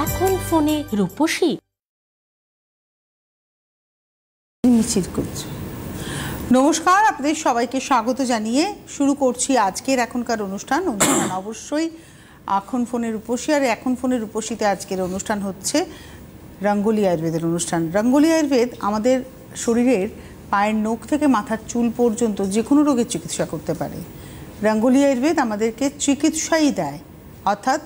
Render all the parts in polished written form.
এখন ফোনে রূপসী মিছিল করছে। নমস্কার, আপনাদের সবাইকে স্বাগত জানিয়ে শুরু করছি আজকের এখনকার অনুষ্ঠান। অবশ্যই এখন ফোনের রূপসী, আর এখন ফোনের রূপসীতে আজকের অনুষ্ঠান হচ্ছে রঙ্গোলি আয়ুর্বেদের অনুষ্ঠান। রঙ্গোলি আয়ুর্বেদ আমাদের শরীরের পায়ের নখ থেকে মাথার চুল পর্যন্ত যে কোনো রোগের চিকিৎসা করতে পারে। রঙ্গোলি আয়ুর্বেদ আমাদেরকে চিকিৎসাই দেয়, অর্থাৎ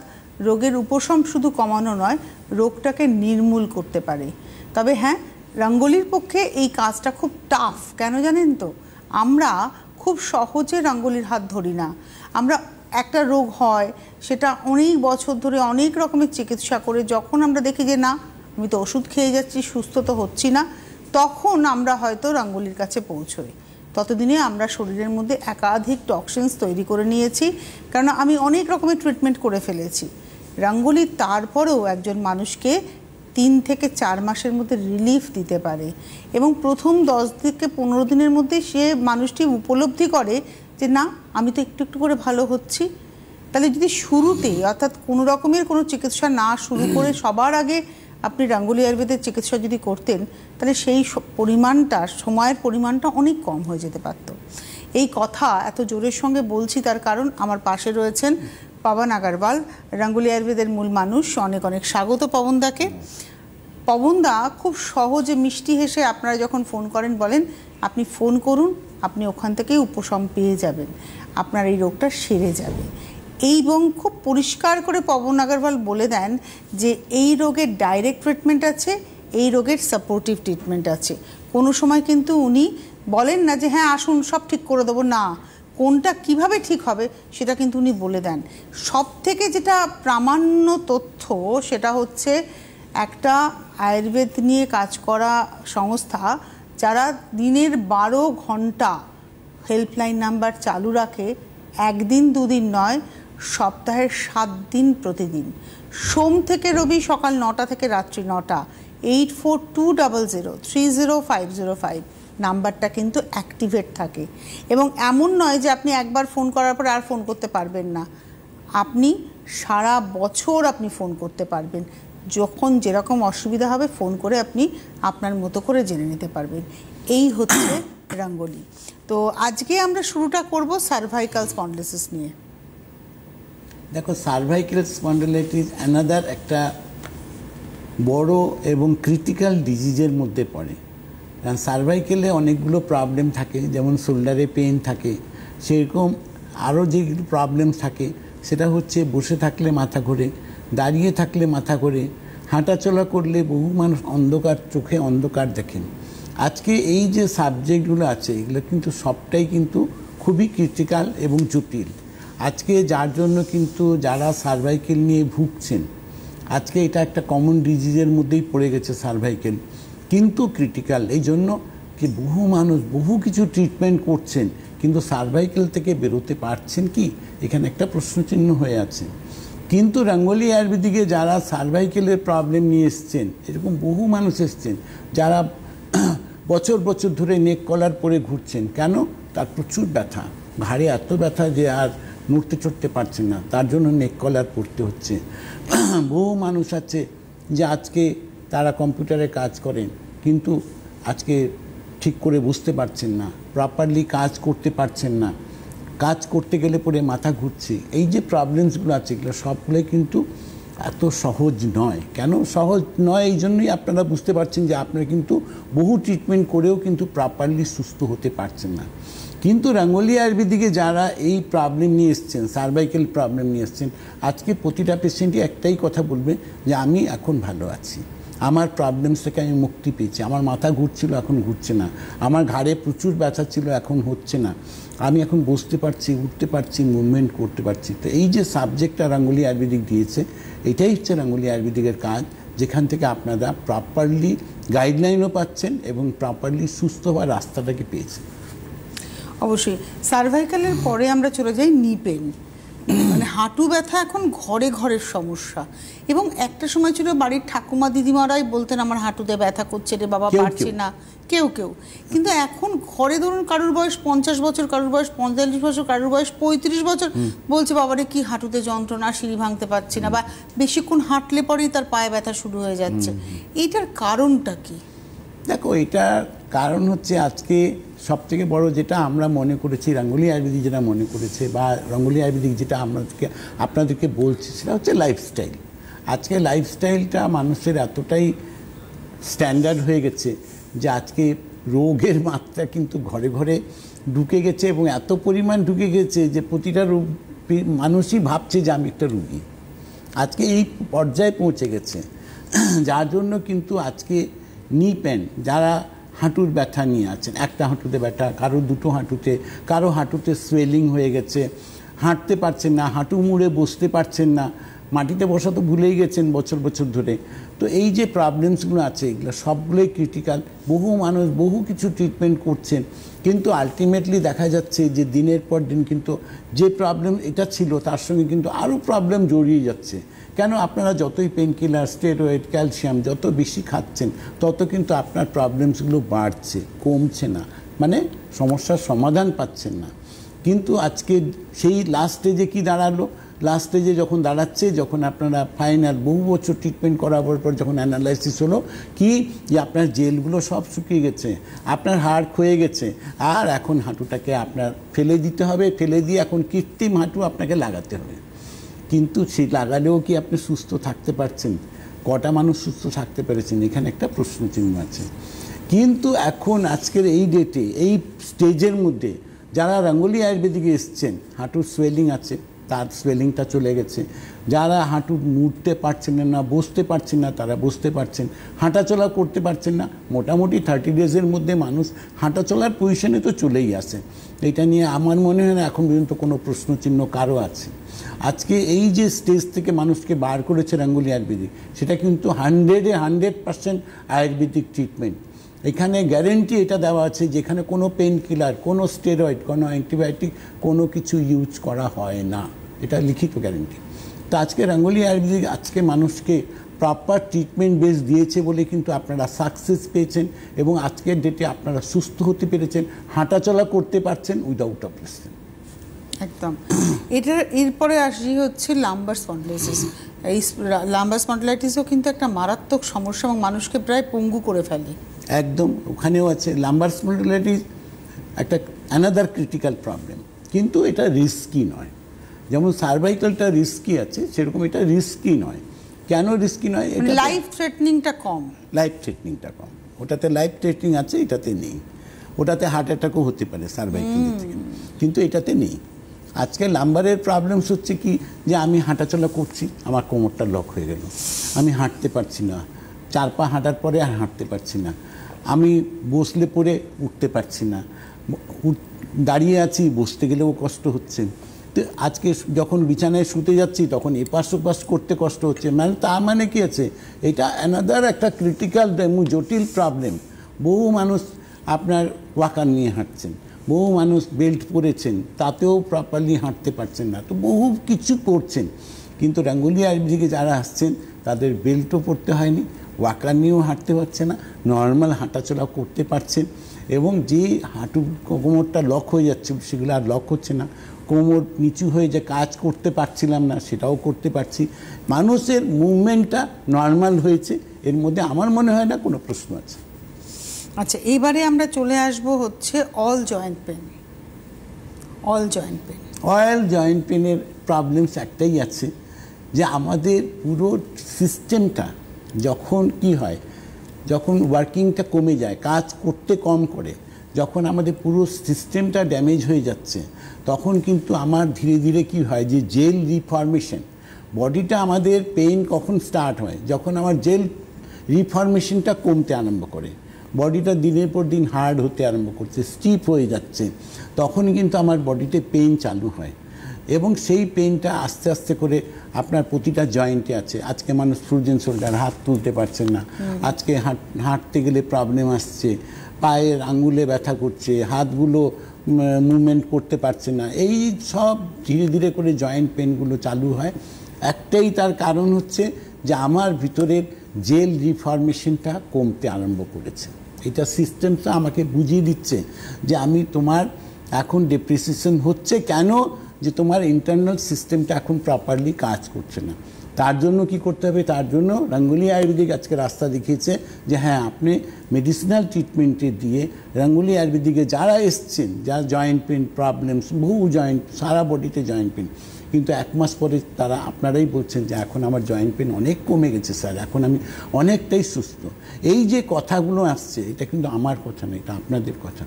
রোগের উপশম শুধু কমানো নয়, রোগটাকে নির্মূল করতে পারে। তবে হ্যাঁ, রঙ্গোলির পক্ষে এই কাজটা খুব টাফ। কেন জানেন তো? আমরা খুব সহজে রঙ্গোলির হাত ধরি না। আমরা একটা রোগ হয়, সেটা অনেক বছর ধরে অনেক রকমের চিকিৎসা করে যখন আমরা দেখি যে না, আমি তো ওষুধ খেয়ে যাচ্ছি, সুস্থ তো হচ্ছি না, তখন আমরা হয়তো রঙ্গোলির কাছে পৌঁছই। ততদিনে আমরা শরীরের মধ্যে একাধিক টক্সিনস তৈরি করে নিয়েছি, কারণ আমি অনেক রকমের ট্রিটমেন্ট করে ফেলেছি। রঙ্গোলি তারপরেও একজন মানুষকে 3 থেকে 4 মাসের মধ্যে রিলিফ দিতে পারে, এবং প্রথম 10 থেকে 15 দিনের মধ্যে সে মানুষটি উপলব্ধি করে যে না, আমি তো একটু একটু করে ভালো হচ্ছি। তাহলে যদি শুরুতে, অর্থাৎ কোনো রকমের কোনো চিকিৎসা না শুরু করে সবার আগে আপনি রঙ্গোলি আয়ুর্বেদের চিকিৎসা যদি করতেন, তাহলে সেই পরিমাণটা, সময়ের পরিমাণটা অনেক কম হয়ে যেতে পারত। এই কথা এত জোরের সঙ্গে বলছি তার কারণ আমার পাশে রয়েছেন পবন আগরওয়াল, রঙ্গোলি আয়ুর্বেদের মূল মানুষ। অনেক অনেক স্বাগত পবনদাকে। পবনদা খুব সহজে মিষ্টি হেসে আপনারা যখন ফোন করেন বলেন আপনি ফোন করুন, আপনি ওখান থেকেই উপশম পেয়ে যাবেন, আপনার এই রোগটা সেরে যাবে। এবং খুব পরিষ্কার করে পবন আগরওয়াল বলে দেন যে এই রোগের ডাইরেক্ট ট্রিটমেন্ট আছে, এই রোগের সাপোর্টিভ ট্রিটমেন্ট আছে। কোনো সময় কিন্তু উনি বলেন না যে হ্যাঁ আসুন সব ঠিক করে দেবো, না, কোনটা কিভাবে ঠিক হবে সেটা কিন্তু উনি বলে দেন। সব থেকে যেটা প্রামাণ্য তথ্য সেটা হচ্ছে একটা আয়ুর্বেদ নিয়ে কাজ করা সংস্থা যারা দিনের 12 ঘন্টা হেল্পলাইন নাম্বার চালু রাখে, একদিন দুদিন নয়, সপ্তাহের 7 দিন প্রতিদিন, সোম থেকে রবি সকাল 9টা থেকে রাত্রি 9টা, 8420030505 নাম্বারটা কিন্তু অ্যাক্টিভেট থাকে। এবং এমন নয় যে আপনি একবার ফোন করার পরে আর ফোন করতে পারবেন না, আপনি সারা বছর আপনি ফোন করতে পারবেন। যখন যেরকম অসুবিধা হবে ফোন করে আপনি আপনার মতো করে জেনে নিতে পারবেন। এই হচ্ছে রঙ্গোলি। তো আজকে আমরা শুরুটা করব সার্ভাইকাল স্পন্ডিলোসিস নিয়ে। দেখো, সার্ভাইকাল স্পন্ডিলাইটিস অ্যানাদার একটা বড় এবং ক্রিটিক্যাল ডিজিজের মধ্যে পড়ে। কারণ সার্ভাইকেলে অনেকগুলো প্রবলেম থাকে, যেমন শোল্ডারে পেইন থাকে, সেরকম আরও যেগুলো প্রবলেম থাকে সেটা হচ্ছে বসে থাকলে মাথা ঘোরে, দাঁড়িয়ে থাকলে মাথা ঘোরে, হাঁটাচলা করলে বহু মানুষ অন্ধকার, চোখে অন্ধকার দেখেন। আজকে এই যে সাবজেক্টগুলো আছে এগুলো কিন্তু সবটাই কিন্তু খুবই ক্রিটিক্যাল এবং জটিল। আজকে যার জন্য কিন্তু যারা সার্ভাইকেল নিয়ে ভুগছেন, আজকে এটা একটা কমন ডিজিজের মধ্যেই পড়ে গেছে সার্ভাইকেল, কিন্তু ক্রিটিক্যাল। এই জন্য কি বহু মানুষ বহু কিছু ট্রিটমেন্ট করছেন, কিন্তু সার্ভাইকেল থেকে বেরোতে পারছেন কি, এখানে একটা প্রশ্নচিহ্ন হয়ে আছে। কিন্তু রঙ্গোলি আয়ুর্বেদিকে যারা সার্ভাইকেলের প্রবলেম নিয়ে এসছেন, এরকম বহু মানুষ এসছেন যারা বছর বছর ধরে নেক কলার পরে ঘুরছেন। কেন? তার প্রচুর ব্যথা, ঘাড়ে এত ব্যথা যে আর নড়তে চড়তে পারছেন না, তার জন্য নেক কলার পরতে হচ্ছে। বহু মানুষ আছে যে আজকে তারা কম্পিউটারে কাজ করেন, কিন্তু আজকে ঠিক করে বুঝতে পারছেন না, প্রপারলি কাজ করতে পারছেন না, কাজ করতে গেলে পরে মাথা ঘুরছে। এই যে প্রবলেমসগুলো আছে এগুলো সবগুলোই কিন্তু এত সহজ নয়। কেন সহজ নয়? এই জন্যই আপনারা বুঝতে পারছেন যে আপনারা কিন্তু বহু ট্রিটমেন্ট করেও কিন্তু প্রপারলি সুস্থ হতে পারছেন না। কিন্তু রঙ্গোলি আয়ুর্বেদিকে যারা এই প্রবলেম নিয়ে এসছেন, সার্ভাইকেল প্রবলেম নিয়ে এসছেন, আজকে প্রতিটা পেশেন্টই একটাই কথা বলবে যে আমি এখন ভালো আছি, আমার প্রবলেমস থেকে আমি মুক্তি পেয়েছি, আমার মাথা ঘুরছিল এখন ঘুরছে না, আমার ঘাড়ে প্রচুর ব্যথা ছিল এখন হচ্ছে না, আমি এখন বসতে পারছি, উঠতে পারছি, মুভমেন্ট করতে পারছি। তো এই যে সাবজেক্টটা রঙ্গোলি আয়ুর্বেদিক দিয়েছে, এটাই হচ্ছে রঙ্গোলি আয়ুর্বেদিকের কাজ, যেখান থেকে আপনারা প্রপারলি গাইডলাইনও পাচ্ছেন এবং প্রপারলি সুস্থ হওয়ার রাস্তাটাকে পেয়েছেন। অবশ্যই সার্ভাইকালের পরে আমরা চলে যাই নি পেন। মানে হাঁটু ব্যথা এখন ঘরে ঘরের সমস্যা, এবং একটা সময় ছিল বাড়ির ঠাকুমা দিদিমারাই বলতেন আমার হাঁটুতে ব্যথা করছে রে বাবা, পারছি না, কেউ কেউ। কিন্তু এখন ঘরে ধরুন কারোর বয়স 50 বছর, কারোর বয়স 45 বছর, কারোর বয়স 35 বছর, বলছে বাবারে কি হাঁটুতে যন্ত্রণা, সিঁড়ি ভাঙতে পারছি না, বা বেশিক্ষণ হাঁটলে পরেই তার পায়ে ব্যথা শুরু হয়ে যাচ্ছে। এইটার কারণটা কি? দেখো, এটার কারণ হচ্ছে আজকে সবথেকে বড় যেটা আমরা মনে করেছি, রঙ্গোলি আয়ুর্বেদিক যেটা মনে করেছে, বা রঙ্গোলি আয়ুর্বেদিক যেটা আপনাদেরকে বলছি, সেটা হচ্ছে লাইফস্টাইল। আজকে লাইফস্টাইলটা মানুষের এতটাই স্ট্যান্ডার্ড হয়ে গেছে যে আজকে রোগের মাত্রা কিন্তু ঘরে ঘরে ঢুকে গেছে, এবং এত পরিমাণ ঢুকে গেছে যে প্রতিটা মানুষই ভাবছে যে আমি একটা রোগী। আজকে এই পর্যায়ে পৌঁছে গেছে, যার জন্য কিন্তু আজকে নি পেন, যারা হাঁটুর ব্যথা নিয়ে আছেন, একটা হাঁটুতে ব্যথা, কারো দুটো হাঁটুতে, কারো হাঁটুতে সোয়েলিং হয়ে গেছে, হাঁটতে পারছেন না, হাঁটু মুড়ে বসতে পারছেন না, মাটিতে বসা তো ভুলেই গেছেন বছর বছর ধরে। তো এই যে প্রবলেমসগুলো আছে, এগুলো সবগুলোই ক্রিটিক্যাল। বহু মানুষ বহু কিছু ট্রিটমেন্ট করছেন, কিন্তু আলটিমেটলি দেখা যাচ্ছে যে দিনের পর দিন কিন্তু যে প্রবলেম এটা ছিল তার সঙ্গে কিন্তু আরও প্রবলেম জড়িয়ে যাচ্ছে। কেন? আপনারা যতই পেন কিলার, স্টেরয়েড, ক্যালসিয়াম যত বেশি খাচ্ছেন, তত কিন্তু আপনার প্রবলেমসগুলো বাড়ছে, কমছে না, মানে সমস্যার সমাধান পাচ্ছেন না। কিন্তু আজকে সেই লাস্ট স্টেজে কি দাঁড়ালো? লাস্ট স্টেজে যখন দাঁড়াচ্ছে, যখন আপনারা ফাইনাল বহু বছর ট্রিটমেন্ট করার পর যখন অ্যানালাইসিস হলো কি যে আপনার জেলগুলো সব শুকিয়ে গেছে, আপনার হাড় ক্ষয়ে গেছে, আর এখন হাঁটুটাকে আপনার ফেলে দিতে হবে, ফেলে দিয়ে এখন কৃত্রিম হাঁটু আপনাকে লাগাতে হবে। কিন্তু সেই লাগালেও কি আপনি সুস্থ থাকতে পারছেন? কটা মানুষ সুস্থ থাকতে পেরেছেন? এখানে একটা প্রশ্নচিহ্ন আছে। কিন্তু এখন আজকের এই ডেটে, এই স্টেজের মধ্যে যারা রঙ্গোলি আয়ুর্বেদিকে এসছেন, হাঁটুর সোয়েলিং আছে, তার সোয়েলিংটা চলে গেছে, যারা হাঁটু মুড়তে পারছেন না, বসতে পারছেন না, তারা বসতে পারছেন, হাঁটাচলা করতে পারছেন না, মোটামুটি 30 ডেজের মধ্যে মানুষ হাঁটাচলার পজিশনে তো চলেই আসে। এটা নিয়ে আমার মনে হয় না এখন পর্যন্ত কোনো প্রশ্নচিহ্ন কারো আছে। আজকে এই যে স্টেজ থেকে মানুষকে বার করেছে রঙ্গোলি আয়ুর্বেদিক, সেটা কিন্তু 100% আয়ুর্বেদিক ট্রিটমেন্ট। এখানে গ্যারেন্টি এটা দেওয়া আছে যেখানে কোনো পেন কিলার, কোনো স্টেরয়েড, কোনো অ্যান্টিবায়োটিক, কোনো কিছু ইউজ করা হয় না, এটা লিখিত গ্যারেন্টি। তো আজকে রঙ্গোলি আয়ুর্বেদিক আজকে মানুষকে প্রপার ট্রিটমেন্ট বেস দিয়েছে বলে কিন্তু আপনারা সাকসেস পেয়েছেন, এবং আজকের ডেটে আপনারা সুস্থ হতে পেরেছেন, হাঁটাচলা করতে পারছেন উইদাউট অপারেশন। একদম। এরপরে আসি হচ্ছে লাম্বার স্পন্ডিলাইটিস। এই লাম্বার স্পন্ডিলাইটিসও কিন্তু একটা মারাত্মক সমস্যা, এবং মানুষকে প্রায় পঙ্গু করে ফেলে। একদম, ওখানেও আছে লাম্বার স্পন্ডিলাইটিস, একটা অ্যানাদার ক্রিটিক্যাল প্রবলেম, কিন্তু এটা রিস্কি নয়। যেমন সার্ভাইকালটা রিস্কি আছে, সেরকম এটা রিস্কি নয়। কেন রিস্কি নয়? এটা লাইফ থ্রেটনিংটা কম। লাইফ থ্রেটনিংটা কম, ওটাতে লাইফ থ্রেটনিং আছে, এটাতে নেই। ওটাতে হার্ট অ্যাটাকও হতে পারে সার্ভাইকাল থেকে, কিন্তু এটাতে নেই। আজকে লাম্বারের প্রবলেমস হচ্ছে কি যে আমি হাঁটাচলা করছি, আমার কোমরটা লক হয়ে গেল, আমি হাঁটতে পারছি না, 4 পা হাঁটার পরে আর হাঁটতে পারছি না, আমি বসলে পরে উঠতে পারছি না, দাঁড়িয়ে আছি, বসতে গেলেও কষ্ট হচ্ছে। তো আজকে যখন বিছানায় শুতে যাচ্ছি তখন এপাশ ওপাশ করতে কষ্ট হচ্ছে। মানে তার মানে কি আছে, এটা অ্যানাদার একটা ক্রিটিক্যাল জটিল প্রবলেম। বহু মানুষ আপনার ওয়াকার নিয়ে হাঁটছেন, বহু মানুষ বেল্ট পরেছেন, তাতেও প্রপারলি হাঁটতে পারছেন না, তো বহু কিছু করছেন। কিন্তু রঙ্গোলি আয়ুর্বেদিকে যারা আসছেন তাদের বেল্টও পরতে হয়নি, ওয়াকার নিয়েও হাঁটতে পারছে না, নর্মাল হাঁটাচলা করতে পারছেন, এবং যে হাঁটু কোমরটা লক হয়ে যাচ্ছে সেগুলো আর লক হচ্ছে না, কোমর নিচু হয়ে যে কাজ করতে পারছিলাম না সেটাও করতে পারছি। মানুষের মুভমেন্টটা নর্মাল হয়েছে, এর মধ্যে আমার মনে হয় না কোনো প্রশ্ন আছে। আচ্ছা, এইবারে আমরা চলে আসব হচ্ছে all joint pain. All joint pain, oil joint পেনের প্রবলেমস একটাই আছে যে আমাদের পুরো সিস্টেমটা যখন কি হয়, যখন ওয়ার্কিংটা কমে যায়, কাজ করতে কম করে, যখন আমাদের পুরো সিস্টেমটা ড্যামেজ হয়ে যাচ্ছে, তখন কিন্তু আমার ধীরে ধীরে কি হয় যে জেল রিফর্মেশন, বডিটা আমাদের পেইন কখন স্টার্ট হয়, যখন আমার জেল রিফর্মেশনটা কমতে আরম্ভ করে, বডিটা দিনের পর দিন হার্ড হতে আরম্ভ করছে, স্টিফ হয়ে যাচ্ছে, তখন কিন্তু আমার বডিতে পেইন চালু হয়, এবং সেই পেইনটা আস্তে আস্তে করে আপনার প্রতিটা জয়েন্টে আছে। আজকে মানুষ ফ্রোজেন শোল্ডার, হাত তুলতে পারছেন না, আজকে হাঁটতে গেলে প্রবলেম আসছে, পায়ের আঙ্গুলে ব্যথা করছে, হাতগুলো মুভমেন্ট করতে পারছে না, এই সব ধীরে ধীরে করে জয়েন্ট পেনগুলো চালু হয়। একটাই তার কারণ হচ্ছে যে আমার ভিতরের জেল রিফর্মেশনটা কমতে আরম্ভ করেছে। এটা সিস্টেমটা আমাকে বুঝিয়ে দিচ্ছে যে তোমার এখন ডিপ্রেসিয়েশন হচ্ছে কেন, যে তোমার ইন্টারনাল সিস্টেমটা এখন প্রপারলি কাজ করছে না। তার জন্য কি করতে হবে, তার জন্য রঙ্গোলি আয়ুর্বেদিক আজকে রাস্তা দেখিয়েছে যে হ্যাঁ আপনি মেডিসিনাল ট্রিটমেন্টে দিয়ে রঙ্গোলি আয়ুর্বেদিকে যারা এসছেন, যারা জয়েন্ট পেন প্রবলেমস, বহু জয়েন্ট, সারা বডিতে জয়েন্ট পেন, কিন্তু 1 মাস পরে তারা আপনারাই বলছেন যে এখন আমার জয়েন্ট পেন অনেক কমে গেছে স্যার, এখন আমি অনেকটাই সুস্থ। এই যে কথাগুলো আসছে এটা কিন্তু আমার কথা না, এটা আপনাদের কথা।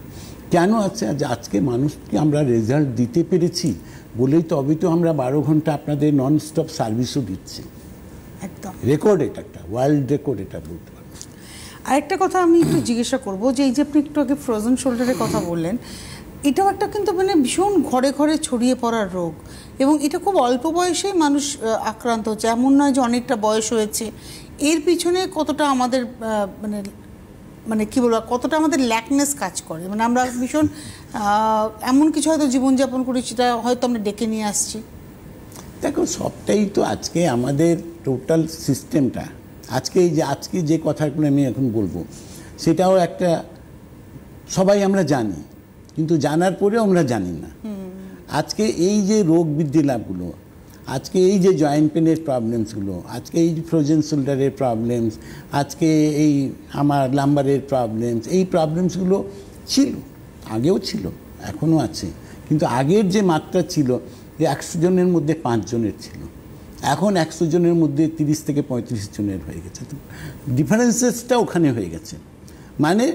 কেন আছে যে আজকে মানুষকে আমরা রেজাল্ট দিতে পেরেছি বলেই তবেই তো আমরা 12 ঘন্টা আপনাদের নন স্টপ সার্ভিসও দিচ্ছি। একদম রেকর্ড, এটা একটা ওয়ার্ল্ড রেকর্ড, এটা বলতে পারবো। আরেকটা কথা আমি একটু জিজ্ঞাসা করবো যে এই যে আপনি একটু আগে ফ্রোজেন শোল্ডারের কথা বললেন, এটাও একটা কিন্তু মানে ভীষণ ঘরে ঘরে ছড়িয়ে পড়ার রোগ, এবং এটা খুব অল্প বয়সেই মানুষ আক্রান্ত হচ্ছে, এমন নয় যে অনেকটা বয়স হয়েছে। এর পিছনে কতটা আমাদের মানে মানে কী বলবো, কতটা আমাদের ল্যাকনেস কাজ করে, মানে আমরা ভীষণ এমন কিছু হয়তো জীবনযাপন করি সেটা হয়তো আমরা ডেকে নিয়ে আসছি। দেখো সবটাই তো আজকে আমাদের টোটাল সিস্টেমটা, আজকে যে কথাগুলো আমি এখন বলবো সেটাও একটা সবাই আমরা জানি, কিন্তু জানার পরেও আমরা জানি না। আজকে এই যে রোগ বৃদ্ধি লাভগুলো, আজকে এই যে জয়েন্ট পেনের প্রবলেমসগুলো, আজকে এই ফ্রোজেন শোল্ডারের প্রবলেমস, আজকে এই আমার লাম্বারের প্রবলেমস, এই প্রবলেমসগুলো ছিল, আগেও ছিল, এখনও আছে, কিন্তু আগের যে মাত্রা ছিল যে 100 জনের মধ্যে 5 জনের ছিল, এখন 100 জনের মধ্যে 30 থেকে 35 জনের হয়ে গেছে। তো ডিফারেন্সেসটা ওখানে হয়ে গেছে, মানে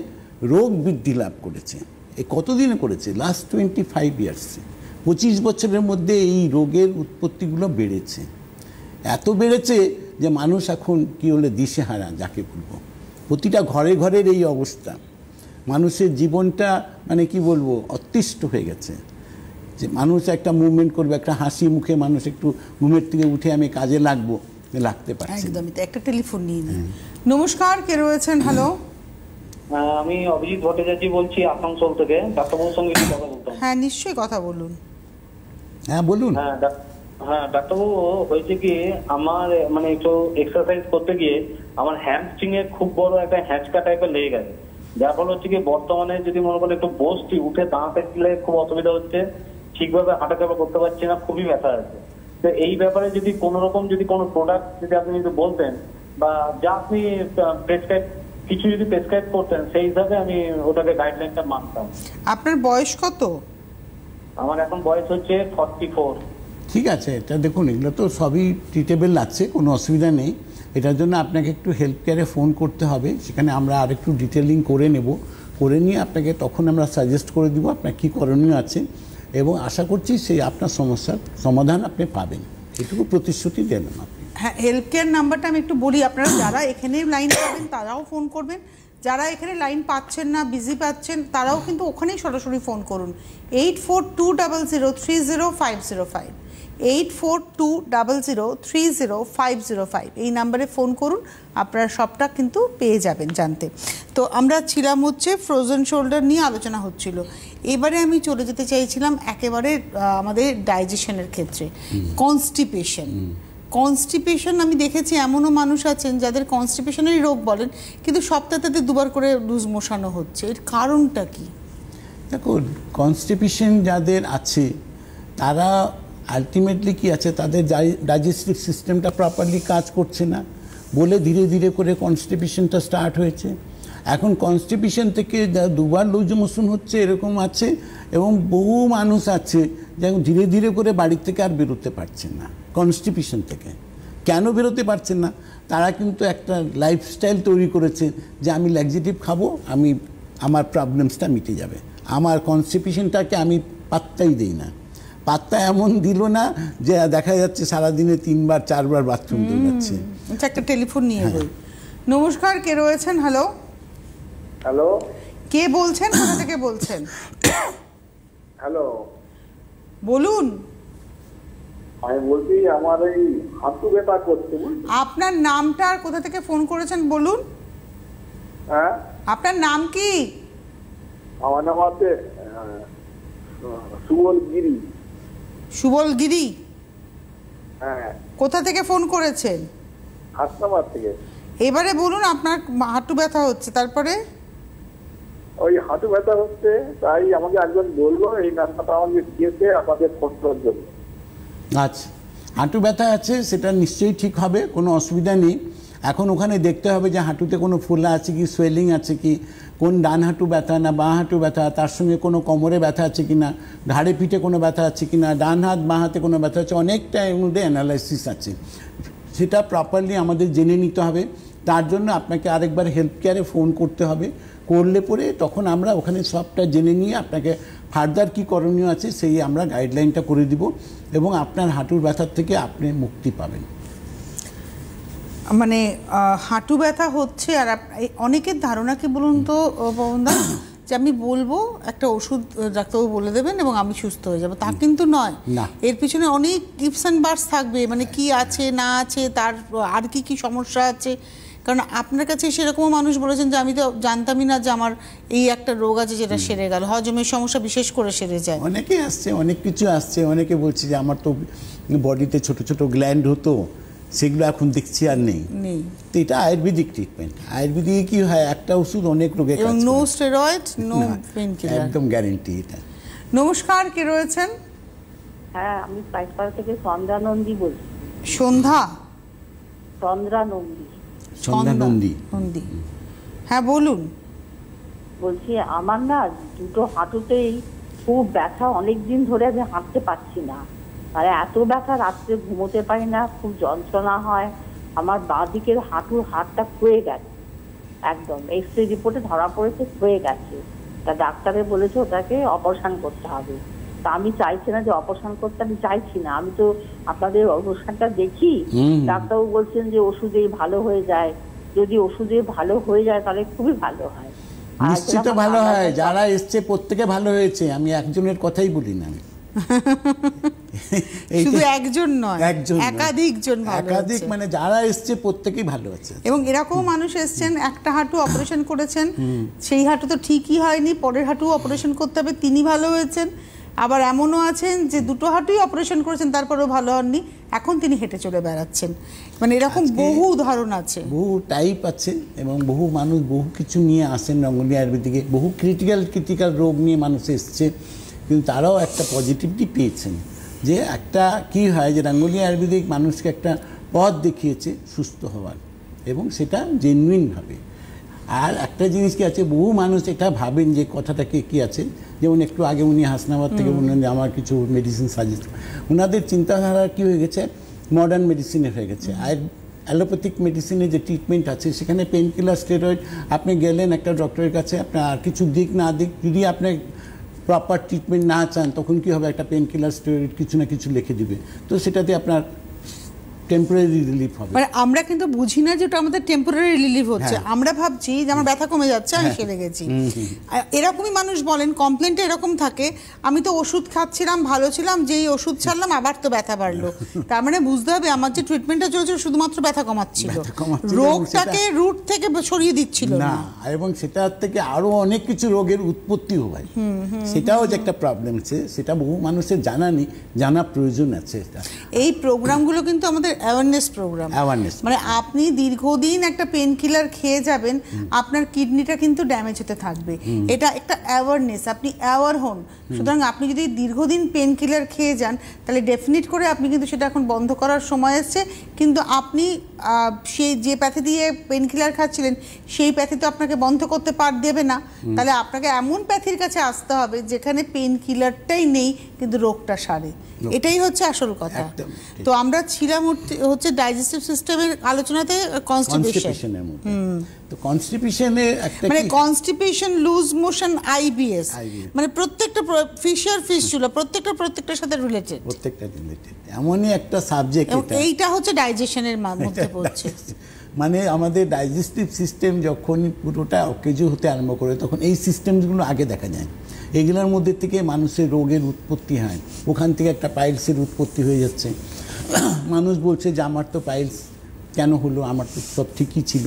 রোগ বৃদ্ধি লাভ করেছে। এই কতদিনে করেছে? লাস্ট 25 ইয়ার্সে, 25 বছরের মধ্যে এই রোগের উৎপত্তিগুলো বেড়েছে। এত বেড়েছে যে মানুষ এখন কি হলে দিশেহারা যাকে বলবো, প্রতিটা ঘরে ঘরের এই অবস্থা। মানুষের জীবনটা মানে কি বলবো অতিষ্ঠ হয়ে গেছে, যে মানুষ একটা মুভমেন্ট করবে, একটা হাসি মুখে মানুষ একটু ঘুমের থেকে উঠে আমি কাজে লাগতে পারছি। একদমই তো। একটা টেলিফোন নিয়ে নিন। নমস্কার, কে রয়েছেন? হ্যালো, আমি অভিজিৎ ভট্টাচার্য বলছি আসানসোল থেকে। ডাক্তারবাবুর সঙ্গে কথা বলতাম। হ্যাঁ নিশ্চয়ই, কথা বলুন। হ্যাঁ বলুন। হ্যাঁ ডাক্তারবাবু, হয়েছে কি আমার মানে একটু এক্সারসাইজ করতে গিয়ে আমার হ্যামস্ট্রিং এ খুব বড় একটা হ্যাঁচকা টাইপের লেগে গেছে, যার ফলে হচ্ছে কি বর্তমানে যদি মনে করেন একটু বসছি, উঠে দাঁড়াতে গেলে খুব অসুবিধা হচ্ছে, ঠিকভাবে হাঁটাচলা করতে পারছি না, খুবই ব্যথা আছে। তো এই ব্যাপারে যদি কোনো রকম যদি কোনো প্রোডাক্ট যদি আপনি যদি বলতেন, বা যা আপনি কিছু যদি প্রেসক্রাইব করতেন, সেই হিসাবে আমি ওটাকে গাইডলাইনটা মানতাম। আপনার বয়স কত? আমার এখন বয়স হচ্ছে 44। ঠিক আছে, এটা দেখুন এগুলো তো সবই ট্রিটেবল আছে, কোনো অসুবিধা নেই। এটার জন্য আপনাকে একটু হেলথ কেয়ারে ফোন করতে হবে, সেখানে আমরা আরেকটু ডিটেলিং করে নেব, করে নিয়ে আপনাকে তখন আমরা সাজেস্ট করে দিব আপনার কী করণীয় আছে, এবং আশা করছি সেই আপনার সমস্যার সমাধান আপনি পাবেন, এটুকু প্রতিশ্রুতি দিলাম আপনি। হ্যাঁ, হেল্প কেয়ার নাম্বারটা আমি একটু বলি, আপনারা যারা এখানে লাইন পাবেন তারাও ফোন করবেন, যারা এখানে লাইন পাচ্ছেন না, বিজি পাচ্ছেন, তারাও কিন্তু ওখানেই সরাসরি ফোন করুন। 8420030505, 8420030505 এই নাম্বারে ফোন করুন, আপনারা সবটা কিন্তু পেয়ে যাবেন জানতে। তো আমরা ছিলাম হচ্ছে ফ্রোজেন শোল্ডার নিয়ে আলোচনা হচ্ছিল। এবারে আমি চলে যেতে চাইছিলাম একেবারে আমাদের ডাইজেশনের ক্ষেত্রে, কনস্টিপেশন। আমি দেখেছি এমনও মানুষ আছেন যাদের কনস্টিপেশনেরই রোগ বলেন, কিন্তু সপ্তাহে তাদের 2 বার করে লুজ মোশনও হচ্ছে। এর কারণটা কি? দেখো, কনস্টিপেশন যাদের আছে তারা আলটিমেটলি কি আছে, তাদের ডাইজেস্টিভ সিস্টেমটা প্রপারলি কাজ করছে না বলে ধীরে ধীরে করে কনস্টিপেশনটা স্টার্ট হয়েছে। এখন কনস্টিপেশন থেকে 2 বার লুজ মোশন হচ্ছে এরকম আছে, এবং বহু মানুষ আছে যেমন ধীরে ধীরে করে বাড়ির থেকে আর বেরোতে পারছেন না কনস্টিপেশন থেকে। কেন বেরোতে পারছেন না? তারা কিন্তু একটা লাইফস্টাইল তৈরি করেছে যে আমি ল্যাক্সেটিভ খাবো, আমার প্রবলেমসটা মিটে যাবে, আমার কনস্টিপেশনটাকে আমি পাত্তাই দিই না। পাত্তা এমন দিল না যে দেখা যাচ্ছে সারাদিনে 3 বার 4 বার বাথরুম দৌড়াচ্ছে। একটা টেলিফোন নিয়ে বলি। নমস্কার, কে রয়েছেন? হ্যালো, কে বলছেন? কোথা থেকে বলছেন? হ্যালো, বলুন। আমি বলছি আমার এই হাঁটু ব্যথা করছে। আপনার নামটা আর কোথা থেকে ফোন করেছেন বলুন? হ্যাঁ, আপনার নাম কি? আমার নাম আছে সুবল গিরি। সুবল গিরি, হ্যাঁ, কোথা থেকে ফোন করেছেন? হাসনাবাদ থেকে। এবারে বলুন, আপনার হাঁটু ব্যথা হচ্ছে, তারপরে? ওই হাঁটু ব্যথা হচ্ছে, তাই আমাকে একজন বললো এই নাম্বারটা আমাকে দিয়েছে আপনাদের ফোন করার জন্য। আচ্ছা, হাঁটু ব্যথা আছে, সেটা নিশ্চয়ই ঠিক হবে, কোনো অসুবিধা নেই। এখন ওখানে দেখতে হবে যে হাঁটুতে কোনো ফোলা আছে কি, সোয়েলিং আছে কি, কোন ডান হাঁটু ব্যথা না বাঁ হাঁটু ব্যথা, তার সঙ্গে কোনো কোমরে ব্যথা আছে কি না, ঘাড়ে পিঠে কোনো ব্যথা আছে কি না, ডান হাত বাঁ হাতে কোনো ব্যথা আছে, অনেকটা এর মধ্যে অ্যানালাইসিস আছে। সেটা প্রপারলি আমাদের জেনে নিতে হবে। তার জন্য আপনাকে আরেকবার হেলথ কেয়ারে ফোন করতে হবে, করলে পরে তখন আমরা ওখানে সবটা জেনে নিয়ে আপনাকে ফার্দার কী করণীয় আছে সেই আমরা গাইডলাইনটা করে দিব এবং আপনার হাঁটুর ব্যথার থেকে আপনি মুক্তি পাবেন। মানে হাঁটু ব্যথা হচ্ছে, আর অনেকের ধারণা কি বলুন তো পবনদা, যে আমি বলবো একটা ওষুধ ডাক্তারবাবু বলে দেবেন এবং আমি সুস্থ হয়ে যাব, তা কিন্তু নয়। এর পিছনে অনেক টিপস অ্যান্ড বার্স থাকবে, মানে কি আছে না আছে, তার আর কি কি সমস্যা আছে। কারণ আপনার কাছে সেরকমও মানুষ বলেছেন যে আমি তো জানতামই না যে আমার এই একটা রোগ আছে যেটা সেরে গেল, হজমের সমস্যা বিশেষ করে সেরে যায়। অনেকে আসছে, অনেক কিছু আসছে, অনেকে বলছে যে আমার তো বডিতে ছোট ছোট গ্ল্যান্ড হতো, সেগুলো এখন দেখছি আর নেই। তো এটা আয়ুর্বেদিক ট্রিটমেন্ট। আয়ুর্বেদিকে কি হয়, একটা ওষুধ অনেক রোগে কাজ করে। নো স্টেরয়েড, নো পেইনকিলার, একদম গ্যারান্টি এটা। নমস্কার, কে রয়েছেন? হ্যাঁ, আমি পাইকপাড়া থেকে সন্ধ্যা নন্দী বলছি। সন্ধ্যা? সন্ধ্যা নন্দী। সন্ধ্যা নন্দী। হ্যাঁ বলুন। বলছি আমার না দুটো হাঁটুতেই খুব ব্যথা, অনেক দিন ধরে আমি হাঁটতে পারছি না, আর এত ব্যথা, রাত্রে ঘুমোতে পারি না, খুব যন্ত্রণা হয়। আমার বাঁ দিকের হাঁটুর হাড়টা ক্ষয়ে গেছে একদম, এক্সরে রিপোর্টে ধরা পড়েছে ক্ষয়ে গেছে। তা ডাক্তারে বলেছে ওটাকে অপারেশন করতে হবে। তা আমি চাইছি না যে অপারেশন করতে, আমি চাইছি না। আমি তো আপনাদের অনুষ্ঠানটা দেখি, ডাক্তারবাবু বলছেন যে ওষুধেই ভালো হয়ে যায়। যদি ওষুধে ভালো হয়ে যায় তাহলে খুবই ভালো হয়। নিশ্চিত ভালো হয়, যারা এসছে প্রত্যেকে ভালো হয়েছে, আমি একজনের কথাই বলি না। শুধু একজন নয়, একাধিক জন ভালো, একাধিক মানে যারা এসছে প্রত্যেকেই ভালো আছে। এবং এরকম মানুষ এসছেন একটা হাঁটু অপারেশন করেছেন, সেই হাঁটু তো ঠিকই হয়নি, পরের হাঁটু অপারেশন করতে হবে, তিনি ভালো হয়েছেন। আবার এমনও আছেন যে দুটো হাঁটুই অপারেশন করেছেন তারপরেও ভালো হননি, এখন তিনি হেঁটে চলে বেড়াচ্ছেন। মানে এরকম বহু উদাহরণ আছে, বহু টাইপ আছে, এবং বহু মানুষ বহু কিছু নিয়ে আসেন রঙ্গনী আয়ুর্বেদিকে। বহু ক্রিটিক্যাল রোগ নিয়ে মানুষ এসছে, কিন্তু তারাও একটা পজিটিভিটি পেয়েছেন। যে একটা কি হয় যে রঙ্গনী আয়ুর্বেদিক মানুষকে একটা পথ দেখিয়েছে সুস্থ হওয়ার, এবং সেটা জেনুইনভাবে। আর একটা জিনিস কি আছে, বহু মানুষ এটা ভাবেন যে কথাটাকে কি আছে, যেমন একটু আগে উনি হাসনাবাদ থেকে বললেন যে আমার কিছু মেডিসিন সাজেস্ট, ওনাদের চিন্তাধারা কি হয়ে গেছে, মডার্ন মেডিসিনে হয়ে গেছে। আর অ্যালোপ্যাথিক মেডিসিনে যে ট্রিটমেন্ট আছে সেখানে পেন কিলার, স্টেরয়েড, আপনি গেলেন একটা ডক্টরের কাছে, আপনার আর কিছু দিক না দিক, যদি আপনি প্রপার ট্রিটমেন্ট না চান তখন কী হবে, একটা পেন কিলার, স্টেরয়েড কিছু না কিছু লিখে দিবে, তো সেটাতে আপনার টেম্পোরারি রিলিফ হবে। মানে আমরা কিন্তু বুঝি না যে ওটা আমাদের টেম্পোরারি রিলিফ হচ্ছে, আমরা ভাবছি যে আমার ব্যথা কমে যাচ্ছে, আমি সেরে গেছি। এরকমই মানুষ বলেন, কমপ্লেন্টে এরকম থাকে, আমি তো ওষুধ খাচ্ছিলাম, ভালো ছিলাম, যেই ওষুধ ছাড়লাম আবার তো ব্যথা বাড়লো। তার মানে বুঝতে হবে আমার যে ট্রিটমেন্টটা চলছিল শুধুমাত্র ব্যথা কমাচ্ছিল, রোগটাকে রুট থেকে সরিয়ে দিচ্ছিল না। এবং সেটার থেকে আরো অনেক কিছু রোগের উৎপত্তিও হয়, সেটাও যে একটা প্রবলেম আছে, সেটা বহু মানুষের জানা প্রয়োজন আছে। এই প্রোগ্রামগুলো কিন্তু আমাদের অ্যাওয়ারনেস প্রোগ্রাম। মানে আপনি দীর্ঘদিন একটা পেন কিলার খেয়ে যাবেন, আপনার কিডনিটা কিন্তু ড্যামেজ হতে থাকবে, এটা একটা অ্যাওয়ারনেস, আপনি অ্যাওয়ার হন। সুতরাং আপনি যদি দীর্ঘদিন পেন কিলার খেয়ে যান তাহলে ডেফিনেট করে আপনি কিন্তু সেটা এখন বন্ধ করার সময় এসছে। কিন্তু আপনি সেই যে প্যাথি দিয়ে পেন কিলার খাচ্ছিলেন সেই প্যাথি তো আপনাকে বন্ধ করতে দেবে না, তাহলে আপনাকে এমন প্যাথির কাছে আসতে হবে যেখানে পেন কিলারটাই নেই কিন্তু রোগটা সারে। এটাই হচ্ছে আসল কথা। তো আমরা ছিলাম হচ্ছে ডাইজেস্টিভ সিস্টেমের আলোচনাতে, কনস্টিপেশনের মধ্যে। তো কনস্টিপেশনে একটা মানে কনস্টিপেশন, লুজ মোশন, আইবিএস, মানে প্রত্যেকটা ফিস্চুলা প্রত্যেকটার সাথে রিলেটেড, এমনই একটা সাবজেক্ট। এইটা হচ্ছে ডাইজেশনের মধ্যে পড়ছে। মানে আমাদের ডাইজেস্টিভ সিস্টেম যখন পুরোটা অকেজো হতে আরম্ভ করে তখন এই সিস্টেমগুলো আগে দেখা যায়, এগুলোর মধ্যে থেকে মানুষের রোগের উৎপত্তি হয়। ওখান থেকে একটা পাইলসের উৎপত্তি হয়ে যাচ্ছে। মানুষ বলছে যে আমার তো পাইলস কেন হলো, আমার তো সব ঠিকই ছিল,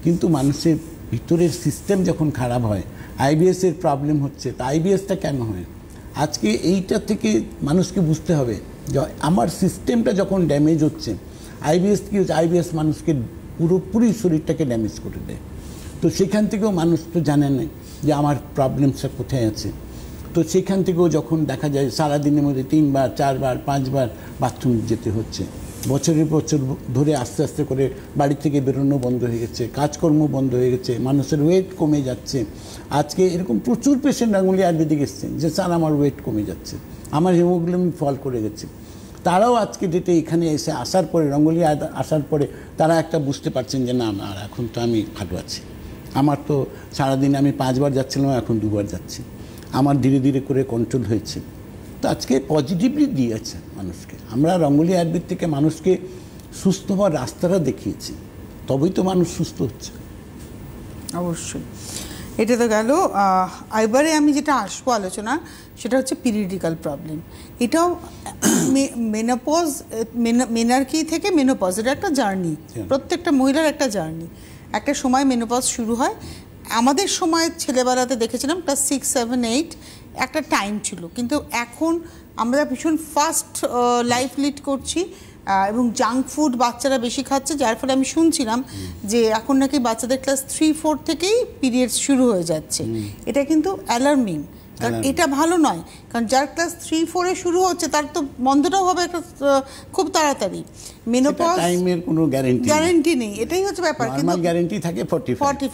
কিন্তু মানুষের ভিতরের সিস্টেম যখন খারাপ হয়, আইবিএসের প্রবলেম হচ্ছে। তা আইবিএসটা কেন হয়? আজকে এইটা থেকে মানুষকে বুঝতে হবে যে আমার সিস্টেমটা যখন ড্যামেজ হচ্ছে, আইবিএস কি হচ্ছে, আইবিএস মানুষকে পুরোপুরি শরীরটাকে ড্যামেজ করে দেয়। তো সেখান থেকেও মানুষ তো জানে না যে আমার প্রবলেমসটা কোথায় আছে। তো সেখান থেকেও যখন দেখা যায় সারাদিনের মধ্যে 3 বার 4 বার 5 বার বাথরুম যেতে হচ্ছে, বছরের বছর ধরে আস্তে আস্তে করে বাড়ি থেকে বেরোনো বন্ধ হয়ে গেছে, কাজকর্ম বন্ধ হয়ে গেছে, মানুষের ওয়েট কমে যাচ্ছে। আজকে এরকম প্রচুর পেশেন্ট রাঙ্গুলি আয়ুর্বেদিক এসছেন যে স্যার আমার ওয়েট কমে যাচ্ছে, আমার হিমোগ্লোবিন ফল করে গেছে। তারাও আজকে ডেটে এখানে এসে আসার পরে, রঙ্গলি আসার পরে তারা একটা বুঝতে পারছেন যে না না এখন তো আমি ভালো আছি, আমার তো সারাদিনে আমি 5 বার যাচ্ছিলাম, এখন 2 বার যাচ্ছি, আমার ধীরে ধীরে করে কন্ট্রোল হয়েছে। তো আজকে পজিটিভলি দিয়েছে মানুষকে। আমরা রঙ্গলি আয়ুর্বেদ থেকে মানুষকে সুস্থ হওয়ার রাস্তাটা দেখিয়েছি, তবেই তো মানুষ সুস্থ হচ্ছে। অবশ্যই, এটা তো গেল। এবারে আমি যেটা আসবো আলোচনা, সেটা হচ্ছে পিরিয়ডিক্যাল প্রবলেম। এটাও মেনোপজ, মেনার্কি থেকে মেনোপজ, এটা একটা জার্নি, প্রত্যেকটা মহিলার একটা জার্নি। একটা সময় মেনোপজ শুরু হয়। আমাদের সময় ছেলেবেলাতে দেখেছিলাম ক্লাস 6, 7, 8 একটা টাইম ছিল, কিন্তু এখন আমরা ভীষণ ফাস্ট লাইফ লিড করছি এবং জাঙ্ক ফুড বাচ্চারা বেশি খাচ্ছে, যার ফলে আমি শুনছিলাম যে এখন নাকি বাচ্চাদের ক্লাস 3, 4 থেকেই পিরিয়ডস শুরু হয়ে যাচ্ছে। এটা কিন্তু অ্যালার্মিং, কারণ এটা ভালো নয়। কারণ যার ক্লাস 3, 4-এ শুরু হচ্ছে তার তো বন্ধটাও হবে একটা খুব তাড়াতাড়ি। মেনোপজ টাইমের কোনো গ্যারান্টি নেই, এটাই হচ্ছে ব্যাপার। কিন্তু গ্যারান্টি থাকে 45 টু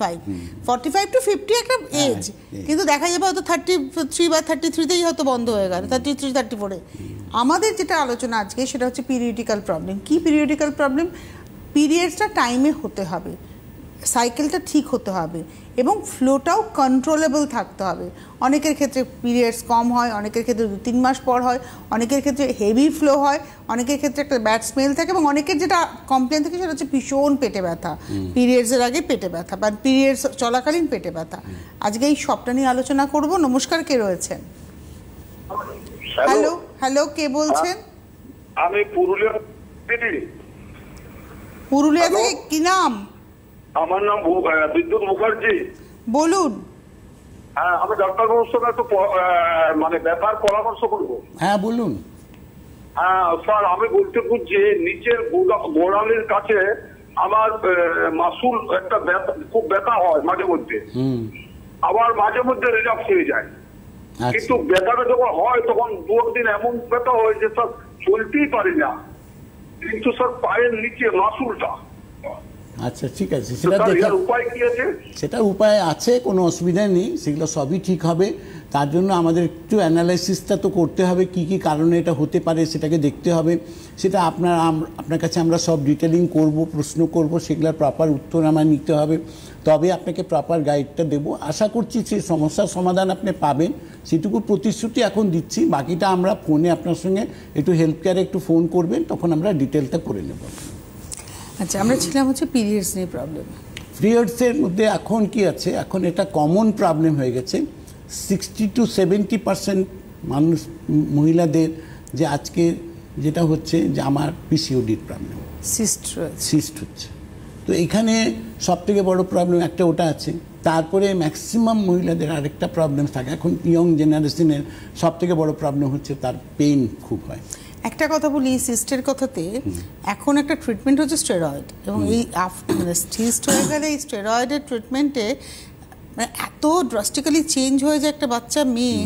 50 একটা এজ, কিন্তু দেখা যাবে হয়তো 33 বা 33-তেই হয়তো বন্ধ হয়ে গেল, 33, 34-এ। আমাদের যেটা আলোচনা আজকে সেটা হচ্ছে পিরিয়ডিক্যাল প্রবলেম। কি পিরিয়ডিক্যাল প্রবলেম? পিরিয়ডসটা টাইমে হতে হবে, সাইকেলটা ঠিক হতে হবে এবং ফ্লোটাও কন্ট্রোলেবল থাকতে হবে। অনেকের ক্ষেত্রে পিরিয়ডস কম হয়, অনেকের ক্ষেত্রে 2-3 মাস পর হয়, অনেকের ক্ষেত্রে হেভি ফ্লো হয়, অনেকের ক্ষেত্রে একটা ব্যাড স্মেল থাকে, এবং অনেকের যেটা কমপ্লেন থাকে সেটা হচ্ছে ভীষণ পেটে ব্যথা, পিরিয়ডসের আগে পেটে ব্যথা বা পিরিয়ডস চলাকালীন পেটে ব্যথা। আজকে এই সবটা নিয়ে আলোচনা করব। নমস্কার, কে রয়েছেন? হ্যালো হ্যালো, কে বলছেন? আমি পুরুলিয়া। পুরুলিয়া থেকে। কি নাম? আমার নাম বিদ্যুৎ মুখার্জি। বলুন। হ্যাঁ, আমি ডাক্তারবাবুর সঙ্গে একটু মানে ব্যাপার পরামর্শ করবো। হ্যাঁ বলুন। হ্যাঁ স্যার, আমি বলতে খুঁজছি নিচের গোড়ালির কাছে আমার মাসুল একটা খুব ব্যথা হয় মাঝে মধ্যে, আবার মাঝে মধ্যে রিল্যাক্স হয়ে যায়। কিন্তু ব্যথাটা যখন হয় তখন 2 দিন এমন ব্যথা হয় যে স্যার চলতেই পারি না, কিন্তু স্যার পায়ের নিচে মাসুলটা। আচ্ছা ঠিক আছে, সেটা দেখে উপায় কি আছে? সেটা উপায় আছে, কোনো অসুবিধা নেই, সেগুলো সবই ঠিক হবে। তার জন্য আমাদের একটু অ্যানালাইসিসটা তো করতে হবে, কি কি কারণে এটা হতে পারে সেটাকে দেখতে হবে। সেটা আপনার কাছে আমরা সব ডিটেলিং করব, প্রশ্ন করব, সেগুলোর প্রপার উত্তর আমার নিতে হবে, তবে আপনাকে প্রপার গাইডটা দেবো। আশা করছি সেই সমস্যার সমাধান আপনি পাবেন, সেটুকু প্রতিশ্রুতি এখন দিচ্ছি। বাকিটা আমরা ফোনে আপনার সঙ্গে একটু হেল্প কেয়ারে একটু ফোন করবেন, তখন আমরা ডিটেলটা করে নেব। আচ্ছা, আমরা ছিলাম হচ্ছে পিরিয়ডস নিয়ে প্রবলেম। পিরিয়ডসের মধ্যে এখন কি আছে, এখন এটা কমন প্রবলেম হয়ে গেছে। 60 to 70% মানুষ, মহিলাদের যে আজকে যেটা হচ্ছে যে আমার পিসিওডির প্রবলেম, সিস্ট হচ্ছে। তো এখানে সবথেকে বড় প্রবলেম একটা ওটা আছে। তারপরে ম্যাক্সিমাম মহিলাদের আরেকটা প্রবলেম থাকে, এখন ইয়ং জেনারেশনের সবথেকে বড় প্রবলেম হচ্ছে তার পেইন খুব হয়। একটা কথা বলি, সিস্টের কথাতে এখন একটা ট্রিটমেন্ট হচ্ছে স্টেরয়েড, এবং এই মানে সিস্ট হয়ে গেলে এই স্টেরয়েডের ট্রিটমেন্টে মানে এত ড্রাস্টিক্যালি চেঞ্জ হয়ে যায় একটা বাচ্চা মেয়ে,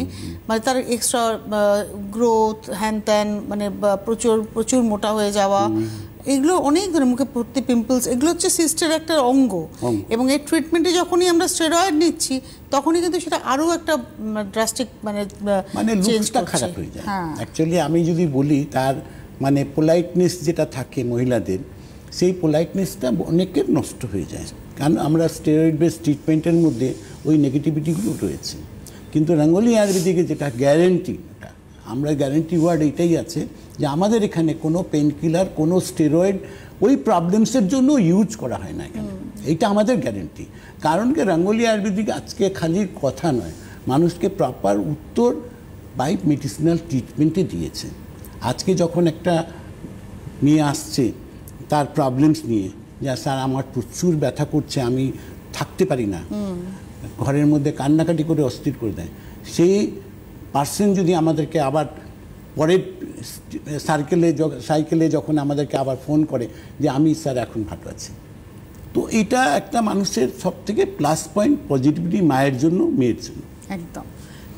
মানে তার এক্সট্রা গ্রোথ, হ্যান ত্যান, মানে প্রচুর মোটা হয়ে যাওয়া, এগুলো অনেক ধরনের, মুখে ভর্তি পিম্পলস, এগুলো হচ্ছে সিস্টের একটা অঙ্গ। এবং এই ট্রিটমেন্টে যখনই আমরা স্টেরয়েড নিচ্ছি তখনই কিন্তু সেটা আরও একটা ড্রাস্টিক মানে লুকসটা খারাপ হয়ে যায়। অ্যাকচুয়ালি আমি যদি বলি, তার মানে পোলাইটনেস যেটা থাকে মহিলাদের, সেই পোলাইটনেসটা অনেকের নষ্ট হয়ে যায়, কারণ আমরা স্টেরয়েড বেস ট্রিটমেন্টের মধ্যে ওই নেগেটিভিটিগুলো রয়েছে। কিন্তু রঙ্গলি আয়ুর্বেদিকে যেটা গ্যারেন্টি, আমরা গ্যারেন্টি ওয়ার্ড এটাই আছে যে আমাদের এখানে কোনো পেন কিলার, কোনো স্টেরয়েড ওই প্রবলেমসের জন্য ইউজ করা হয় না এখানে, এইটা আমাদের গ্যারেন্টি। কারণ কি রঙ্গলি আয়ুর্বেদিক আজকে খালি কথা নয়, মানুষকে প্রপার উত্তর বাই মেডিসিনাল ট্রিটমেন্টে দিয়েছে। আজকে যখন একটা নিয়ে আসছে তার প্রবলেমস নিয়ে, যা স্যার আমার প্রচুর ব্যথা করছে, আমি থাকতে পারি না, ঘরের মধ্যে কান্নাকাটি করে অস্থির করে দেয়, সেই পার্সন যদি আমাদেরকে আবার পরের সাইকেলে যখন আমাদেরকে আবার ফোন করে যে আমি স্যার এখন ভালো আছি, তো এটা একটা মানুষের সব থেকে প্লাস পয়েন্ট, পজিটিভিটি মায়ের জন্য, মেয়ের জন্য। একদম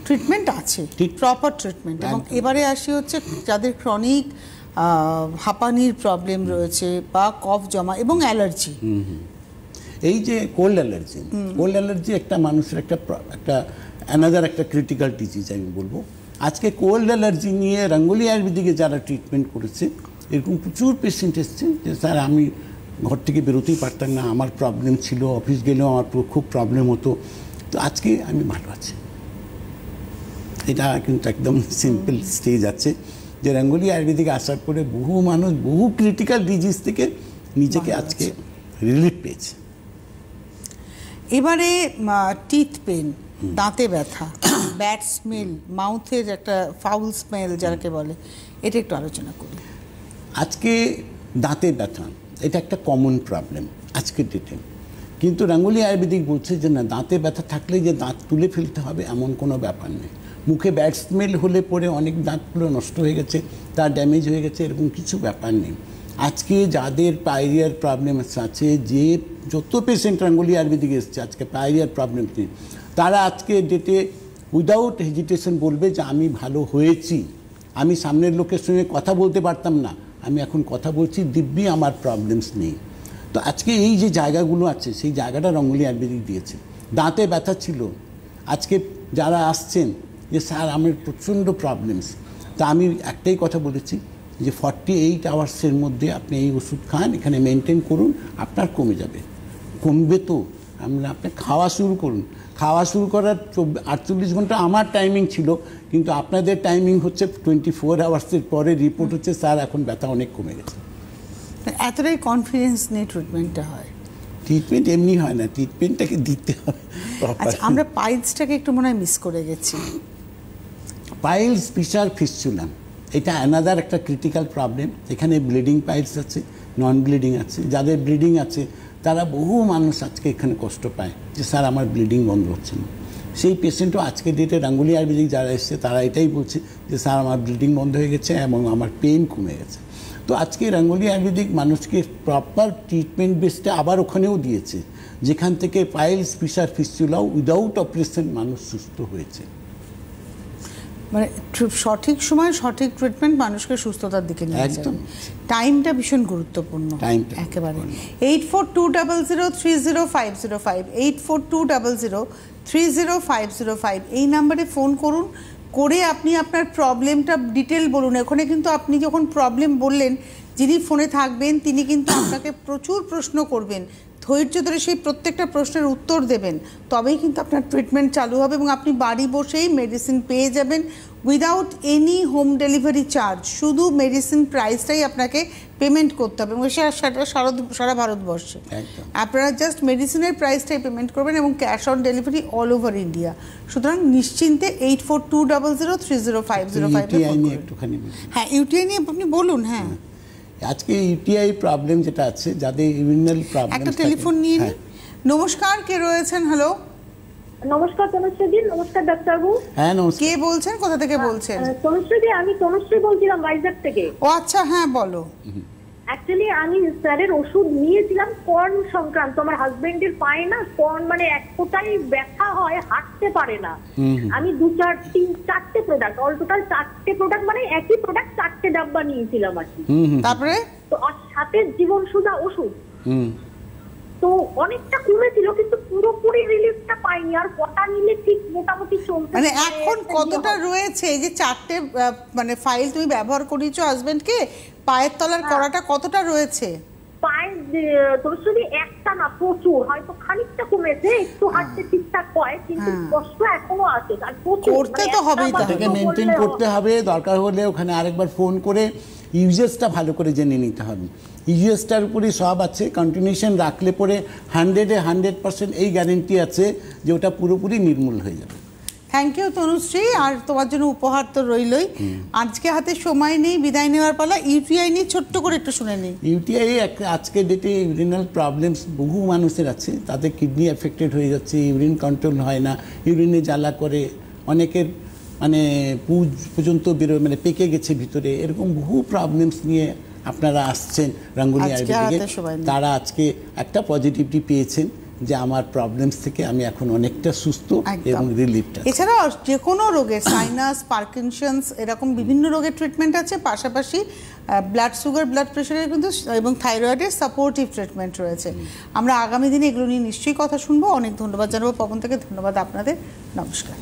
ট্রিটমেন্ট আছে, প্রপার ট্রিটমেন্ট। এবং এবারে আসি হচ্ছে যাদের ক্রনিক হাঁপানির প্রবলেম রয়েছে বা কফ জমা এবং অ্যালার্জি, এই যে কোল্ড অ্যালার্জি একটা মানুষের একটা অ্যানাদার একটা ক্রিটিক্যাল ডিজিজ আমি বলবো। আজকে কোল্ড অ্যালার্জি নিয়ে রঙ্গোলি আয়ুর্বেদিকে যারা ট্রিটমেন্ট করেছে, এরকম প্রচুর পেশেন্ট এসছে যে স্যার আমি ঘর থেকে বেরোতেই পারতাম না, আমার প্রবলেম ছিল, অফিস গেলেও আমার খুব প্রবলেম হতো, তো আজকে আমি ভালো আছি। এটা কিন্তু একদম সিম্পল স্টেজ আছে যে রঙ্গোলি আয়ুর্বেদিকে আসার পরে বহু মানুষ বহু ক্রিটিক্যাল ডিজিজ থেকে নিজেকে আজকে রিলিফ পেয়েছে। এবারে টিথ পেন, দাঁতে ব্যথা, ব্যাড স্মেল, মাউথের একটা ফাউল স্মেল যাকে বলে, এটা একটু আলোচনা করি। আজকে দাঁতে ব্যথা এটা একটা কমন প্রবলেম আজকের ডেটে, কিন্তু রঙ্গোলি আয়ুর্বেদিক বলছে যে না, দাঁতে ব্যথা থাকলে যে দাঁত তুলে ফেলতে হবে এমন কোনো ব্যাপার নেই। মুখে ব্যাড স্মেল হলে পরে অনেক দাঁতগুলো নষ্ট হয়ে গেছে, তার ড্যামেজ হয়ে গেছে, এরকম কিছু ব্যাপার নেই। আজকে যাদের পাইরিয়ার প্রবলেম আছে, যে যত পেশেন্ট রঙ্গোলি আয়ুর্বেদিকে এসছে আজকে পাইরিয়ার প্রবলেম নেই, তারা আজকে ডেটে উইদাউট হেজিটেশন বলবে যে আমি ভালো হয়েছি, আমি সামনের লোকের সঙ্গে কথা বলতে পারতাম না, আমি এখন কথা বলছি, দিব্যি আমার প্রবলেমস নেই। তো আজকে এই যে জায়গাগুলো আছে সেই জায়গাটা রঙ্গোলি আয়ুর্বেদিক দিয়েছে। দাঁতে ব্যথা ছিল, আজকে যারা আসছেন যে স্যার আমার প্রচণ্ড প্রবলেমস, তা আমি একটাই কথা বলেছি যে 48 আওয়ার্সের মধ্যে আপনি এই ওষুধ খান, এখানে মেনটেন করুন, আপনার কমে যাবে। কমবে তো আপনি খাওয়া শুরু করুন, খাওয়া শুরু করার 48 ঘন্টা আমার টাইমিং ছিল, কিন্তু আপনাদের টাইমিং হচ্ছে 24 আওয়ার্সের পরে রিপোর্ট হচ্ছে স্যার এখন ব্যথা অনেক কমে গেছে। এতটাই কনফিডেন্স নিয়ে ট্রিটমেন্টটা হয়? ট্রিটমেন্ট এমনি হয় না, ট্রিটমেন্টটাকে দিতে হবে। আচ্ছা, আমরা পাইলসটাকে একটু মনে হয় মিস করে গেছি। পাইলস, পিসার, ফিস্চুলা এটা অ্যানাদার একটা ক্রিটিক্যাল প্রবলেম। এখানে ব্লিডিং পাইলস আছে, নন ব্লিডিং আছে। যাদের ব্লিডিং আছে তারা বহু মানুষ আজকে এখানে কষ্ট পায় যে স্যার আমার ব্লিডিং বন্ধ হচ্ছে না। সেই পেশেন্টও আজকের ডেটে রঙ্গোলি আয়ুর্বেদিক যারা এসছে তারা এটাই বলছে যে স্যার আমার ব্লিডিং বন্ধ হয়ে গেছে এবং আমার পেইন কমে গেছে। তো আজকে রঙ্গোলি আয়ুর্বেদিক মানুষকে প্রপার ট্রিটমেন্ট বেসটা আবার ওখানেও দিয়েছে, যেখান থেকে পাইলস, পিসার, ফিস্চুলাও উইদাউট অপারেশন মানুষ সুস্থ হয়েছে। মানে সঠিক সময় সঠিক ট্রিটমেন্ট মানুষকে সুস্থতার দিকে নিয়ে যাবে। একদম। টাইমটা ভীষণ গুরুত্বপূর্ণ। একেবারে 8420300505 8420300505 এই নাম্বারে ফোন করুন, করে আপনি আপনার প্রবলেমটা ডিটেল বলুন। ওখানে কিন্তু আপনি যখন প্রবলেম বললেন, যিনি ফোনে থাকবেন তিনি কিন্তু আপনাকে প্রচুর প্রশ্ন করবেন, ধৈর্য ধরে সেই প্রত্যেকটা প্রশ্নের উত্তর দেবেন, তবেই কিন্তু আপনার ট্রিটমেন্ট চালু হবে এবং আপনি বাড়ি বসেই মেডিসিন পেয়ে যাবেন without any home delivery charge. শুধু মেডিসিন প্রাইসটাই আপনাকে পেমেন্ট করতে হবে এবং সেটা সারা ভারতবর্ষে। আপনারা জাস্ট মেডিসিনের প্রাইসটাই পেমেন্ট করবেন এবং cash on delivery all over India. সুতরাং নিশ্চিন্তে 8420300505 হ্যাঁ, ইউটিআই নিয়ে আপনি বলুন। হ্যাঁ, আজকে ইউটিআই প্রবলেম যেটা আছে, যাদের ইউরিনাল প্রবলেম, একটা টেলিফোন নিয়ে নিন। নমস্কার, কে রয়েছেন? হ্যালো, নমস্কার তনুশ্রী। নমস্কার ডাক্তারবাবু। হ্যাঁ নমস্কার। কে বলছেন, কোথা থেকে বলছেন? তনুশ্রী, আমি তনুশ্রী বলছিলাম ভাইজ্যাক থেকে। ও আচ্ছা, হ্যাঁ বলো। অ্যাকচুয়ালি আমি স্যারের ওষুধ নিয়েছিলাম কর্ন সংক্রান্ত। আমার হাজবেন্ডের পায়ে না কর্ন মানে এক ফোঁটাই ব্যথা হয়, হাঁটতে পারে না। আমি 4-3-4টে প্রোডাক্ট, অল টোটাল 4টে প্রোডাক্ট, মানে একই প্রোডাক্ট 4টে ডাব্বা নিয়েছিলাম আর কি। তারপরে তো আর সাথে জীবন সুধা ওষুধ, তো অনেকটা কমেছিল কিন্তু পুরোপুরি রিলিফটা পাইনি। আর কটা নিলে ঠিক মোটামুটি চলছে। মানে এখন কতটা রয়েছে? এই যে 4টে মানে ফাইল তুমি ব্যবহার করিয়েছো হাজবেন্ডকে, পায়ের তলার কড়াটা কতটা রয়েছে? পায়ের তোর শুধু একটা না, প্রচুর। হয়তো খানিকটা কমেছে, একটু হাঁটতে ঠিকঠাক হয়, কিন্তু কষ্ট এখনো আছে। আর করতে তো হবেই, তাকে মেনটেন করতে হবে। দরকার হলে ওখানে আরেকবার ফোন করে ইউজেসটা ভালো করে জেনে নিতে হবে। ইউজেসটার উপরই সব আছে। কন্টিনিউশন রাখলে পরে 100% এই গ্যারেন্টি আছে যে ওটা পুরোপুরি নির্মূল হয়ে যাবে। Thank you Tanushree. আর তোমার জন্য উপহার তো রইলই। আজকে হাতে সময় নেই, বিদায় নেওয়ার পালা। ইউটিআই নিয়ে ছোট্ট করে একটু শুনে নিই। ইউটিআই আজকের ডেটে ইউরিনাল প্রবলেমস বহু মানুষের আছে, তাদের কিডনি এফেক্টেড হয়ে যাচ্ছে, ইউরিন কন্ট্রোল হয় না, ইউরিনে জ্বালা করে, অনেকের মানে পুজ পর্যন্ত বেরোয়, মানে পেকে গেছে ভিতরে, এরকম বহু প্রবলেমস নিয়ে আপনারা আসছেন রঙ্গোলি আয়ুর্বেদিকে। তারা আজকে একটা পজিটিভিটি পেয়েছেন যে আমার প্রবলেমস থেকে আমি এখন অনেকটা সুস্থ এবং রিলিফটা। এছাড়াও যে কোনো রোগের সাইনাস, পার্কিনসন্স এরকম বিভিন্ন রোগের ট্রিটমেন্ট আছে, পাশাপাশি ব্লাড সুগার, ব্লাড প্রেশারের কিন্তু এবং থাইরয়েডের সাপোর্টিভ ট্রিটমেন্ট রয়েছে। আমরা আগামী দিনে এগুলো নিয়ে নিশ্চয়ই কথা শুনবো। অনেক ধন্যবাদ জানাবো পবন থেকে, ধন্যবাদ আপনাদের, নমস্কার।